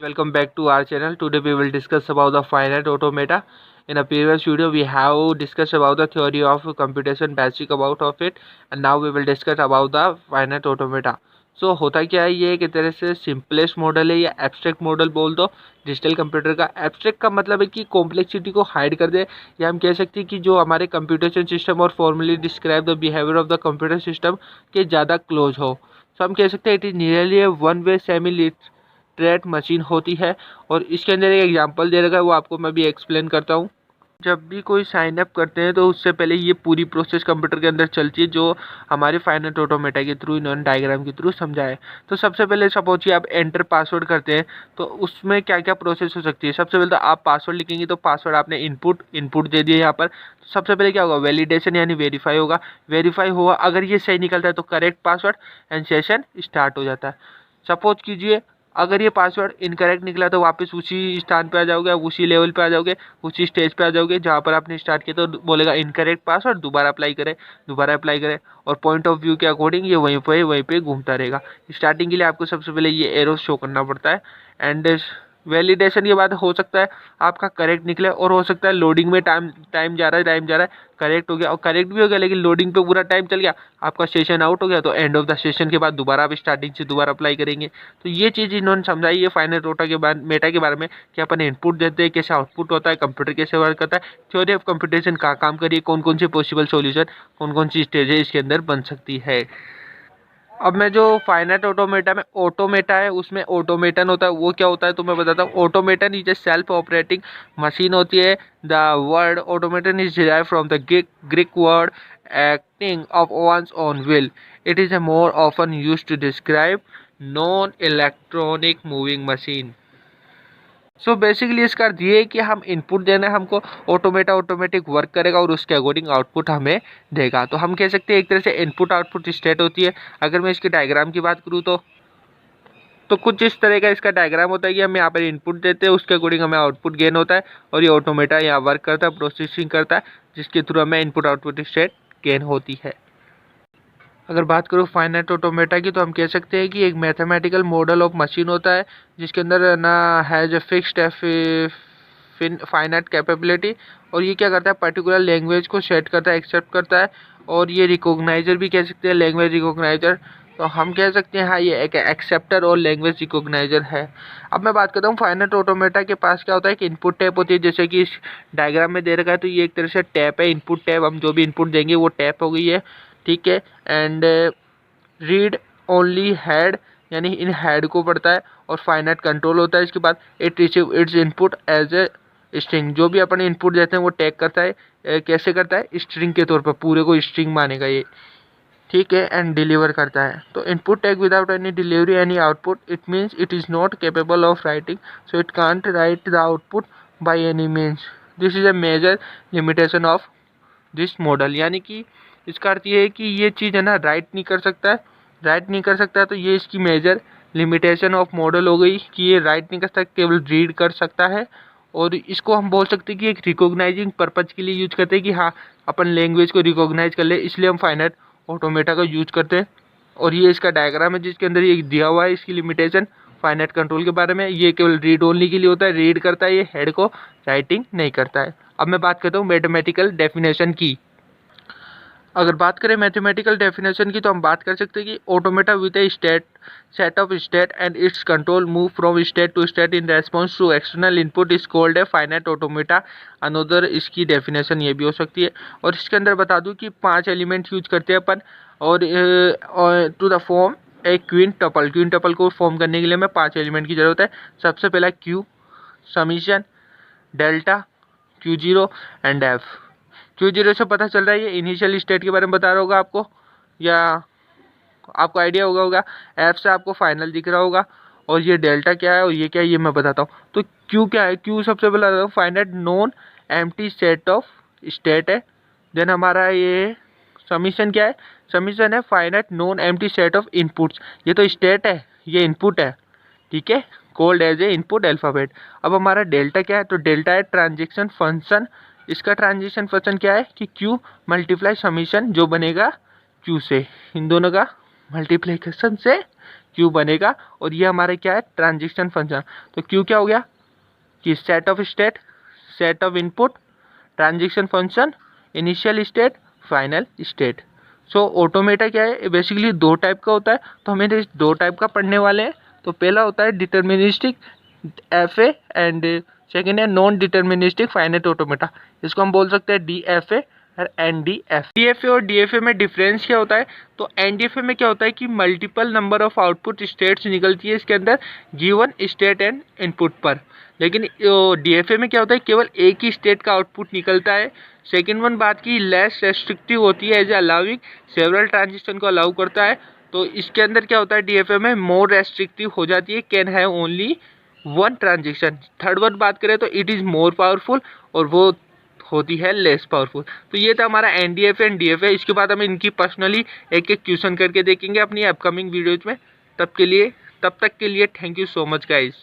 Welcome back to our channel. Today we will discuss about the finite automata. In a previous video we have discussed about the theory of computation, basic about of it, and now we will discuss about the finite automata. So होता क्या है, ये एक तरह से simplest model है या abstract model बोल दो डिजिटल कंप्यूटर का। एब्स्ट्रैक्ट का मतलब है कि कॉम्प्लेक्सिटी को हाइड कर दे, या हम कह सकते हैं कि जो हमारे कंप्यूटेशन सिस्टम और formally describe the behaviour of the computer system के ज़्यादा क्लोज हो। तो हम कह सकते हैं it is nearly one way semi trait machine होती है। और इसके अंदर एक एग्जांपल दे रखा है, वो आपको मैं भी एक्सप्लेन करता हूँ। जब भी कोई साइन अप करते हैं तो उससे पहले ये पूरी प्रोसेस कंप्यूटर के अंदर चलती है, जो हमारे फाइनाइट ऑटोमेटा के थ्रू, इन्होंने डायग्राम के थ्रू समझाया है। तो सबसे पहले सपोज आप एंटर पासवर्ड करते हैं, तो उसमें क्या क्या प्रोसेस हो सकती है। सबसे पहले तो आप पासवर्ड लिखेंगे, तो पासवर्ड आपने इनपुट दे दिया यहाँ पर। तो सबसे पहले क्या होगा, वैलिडेशन यानी वेरीफाई होगा। वेरीफाई हुआ, अगर ये सही निकलता है तो correct password and session start हो जाता है। सपोज कीजिए अगर ये पासवर्ड इनकरेक्ट निकला तो वापस उसी स्थान पे आ जाओगे, उसी लेवल पे आ जाओगे, उसी स्टेज पे आ जाओगे जहाँ पर आपने स्टार्ट किया। तो बोलेगा इनकरेक्ट पासवर्ड, दोबारा अप्लाई करें, दोबारा अप्लाई करें, और पॉइंट ऑफ व्यू के अकॉर्डिंग ये वहीं पे घूमता रहेगा। स्टार्टिंग के लिए आपको सबसे पहले ये एरो शो करना पड़ता है, एंड वैलिडेशन के बाद हो सकता है आपका करेक्ट निकले, और हो सकता है लोडिंग में टाइम जा रहा है, करेक्ट हो गया, और करेक्ट भी हो गया लेकिन लोडिंग पे पूरा टाइम चल गया, आपका सेशन आउट हो गया। तो एंड ऑफ द सेशन के बाद दोबारा आप स्टार्टिंग से दोबारा अप्लाई करेंगे। तो ये चीज़ इन्होंने समझाई है फाइनाइट मेटा के बारे में, कि अपन इनपुट देते हैं, कैसे आउटपुट होता है, कंप्यूटर कैसे वर्क करता है, थ्योरी ऑफ कंप्यूटेशन का काम करिए, कौन कौन से पॉसिबल सॉल्यूशन, कौन कौन सी स्टेजेस इसके अंदर बन सकती है। अब मैं जो फाइनाइट ऑटोमेटा में ऑटोमेटा है, उसमें ऑटोमेटन होता है, वो क्या होता है तो मैं बताता हूँ। Automaton is a self operating machine होती है। The word automaton is derived from the Greek word acting of one's own will. It is a more often used to describe non-electronic moving machine. So basically इसका अर्थ ये है कि हम input देना है हमको, ऑटोमेटिक वर्क करेगा और उसके अकॉर्डिंग आउटपुट हमें देगा। तो हम कह सकते हैं एक तरह से इनपुट आउटपुट स्टेट होती है। अगर मैं इसके डायग्राम की बात करूँ तो कुछ इस तरह का इसका डायग्राम होता है कि हम यहाँ पर इनपुट देते हैं, उसके अकॉर्डिंग हमें आउटपुट गेन होता है, और ये ऑटोमेटा यहाँ वर्क करता है, प्रोसेसिंग करता है, जिसके थ्रू हमें इनपुट आउटपुट स्टेट गेन होती है। अगर बात करूँ फाइनाइट ऑटोमेटा की, तो हम कह सकते हैं कि एक मैथमेटिकल मॉडल ऑफ मशीन होता है, जिसके अंदर ना has a fixed finite capability. और ये क्या करता है, पर्टिकुलर लैंग्वेज को सेट करता है, एक्सेप्ट करता है, और ये रिकॉग्नाइजर भी कह सकते हैं, लैंग्वेज रिकॉग्नाइजर। तो हम कह सकते हैं हाँ, ये एक एक्सेप्टर और लैंग्वेज रिकॉग्नाइजर है। अब मैं बात करता हूँ फाइनाइट ऑटोमेटा के पास क्या होता है कि इनपुट टैप होती है, जैसे कि इस डायग्राम में दे रखा है। तो ये एक तरह से टैप है, इनपुट टैप, हम जो भी इनपुट देंगे वो टैप हो गई है, ठीक है। एंड रीड ओनली हेड, यानी इन हेड को पढ़ता है, और फाइनाइट कंट्रोल होता है। इसके बाद it receive its input as a string, जो भी अपन इनपुट देते हैं वो टैग करता है, कैसे करता है, स्ट्रिंग के तौर पर, पूरे को स्ट्रिंग मानेगा ये, ठीक है, एंड डिलीवर करता है। तो input tag without any delivery any output, it means it is not capable of writing, so it can't write the output by any means. This is a major limitation of this model, यानी कि इसका अर्थ ये है कि ये चीज़ है ना right नहीं कर सकता है, तो ये इसकी मेजर लिमिटेशन ऑफ मॉडल हो गई कि ये राइट नहीं कर सकता, केवल रीड कर सकता है। और इसको हम बोल सकते हैं कि एक रिकॉग्नाइजिंग पर्पज़ के लिए यूज करते हैं, कि हाँ अपन लैंग्वेज को रिकॉग्नाइज कर ले, इसलिए हम फाइनाइट ऑटोमेटा का यूज करते हैं। और ये इसका डायग्राम है जिसके अंदर ये दिया हुआ है इसकी लिमिटेशन फाइनाइट कंट्रोल के बारे में। ये केवल रीड ओनली के लिए होता है, रीड करता है, ये हेड को राइटिंग नहीं करता है। अब मैं बात करता हूँ मैथमेटिकल डेफिनेशन की। अगर बात करें मैथमेटिकल डेफिनेशन की, तो हम बात कर सकते हैं कि automata with a set of state and its control move from state to state in response to external input is called a finite automata. Another इसकी डेफिनेशन ये भी हो सकती है। और इसके अंदर बता दूं कि 5 एलिमेंट यूज करते हैं अपन, और to the form a quintuple को फॉर्म करने के लिए हमें 5 एलिमेंट की जरूरत है। सबसे पहला Q, summation, delta, Q0 and F. Q0 से पता चल रहा है ये इनिशियल स्टेट के बारे में बता रहा होगा आपको, या आपको आइडिया होगा। एफ से आपको फाइनल दिख रहा होगा, और ये डेल्टा क्या है और ये क्या है ये मैं बताता हूँ। तो क्यू क्या है, क्यू सबसे पहला finite non empty set of state है। देन हमारा ये समीशन क्या है, समीशन है finite non empty set of inputs. ये तो स्टेट है, ये इनपुट है, ठीक है, called as a input alphabet. अब हमारा डेल्टा क्या है, तो डेल्टा है ट्रांजेक्शन फंक्शन। इसका ट्रांजिशन फंक्शन क्या है कि Q मल्टीप्लाई समीशन जो बनेगा Q से, इन दोनों का मल्टीप्लिकेशन से क्यू बनेगा। और ये हमारे क्या है, ट्रांजिशन फंक्शन। तो क्यू क्या हो गया कि set of state, set of input, transition function, initial state, final state. So automata क्या है, बेसिकली दो टाइप का होता है, तो हमें इस दो टाइप का पढ़ने वाले हैं। तो पहला होता है deterministic F A and second है नॉन डिटर्मिनिस्टिक फाइनाइट ऑटोमेटा। इसको हम बोल सकते हैं डी एफ ए और N D F. D F A और डी एफ ए में डिफरेंस क्या होता है, तो एन डी एफ ए में क्या होता है कि multiple number of output states निकलती है इसके अंदर गिवन स्टेट एंड इनपुट पर। लेकिन डी एफ ए में क्या होता है, केवल एक ही स्टेट का आउटपुट निकलता है। सेकेंड वन बात की लेस रेस्ट्रिक्टिव होती है, एज अलाउइंग सेवरल ट्रांजिशन को अलाउ करता है। तो इसके अंदर क्या होता है, डी एफ ए में मोर रेस्ट्रिक्टिव हो जाती है, can have only one transition. Third one बात करें तो इट इज़ मोर पावरफुल और वो होती है लेस पावरफुल। तो ये था हमारा N D F A and D F A. इसके बाद हम इनकी पर्सनली एक एक क्वेश्चन करके देखेंगे अपनी अपकमिंग वीडियोज में। तब तक के लिए thank you so much guys.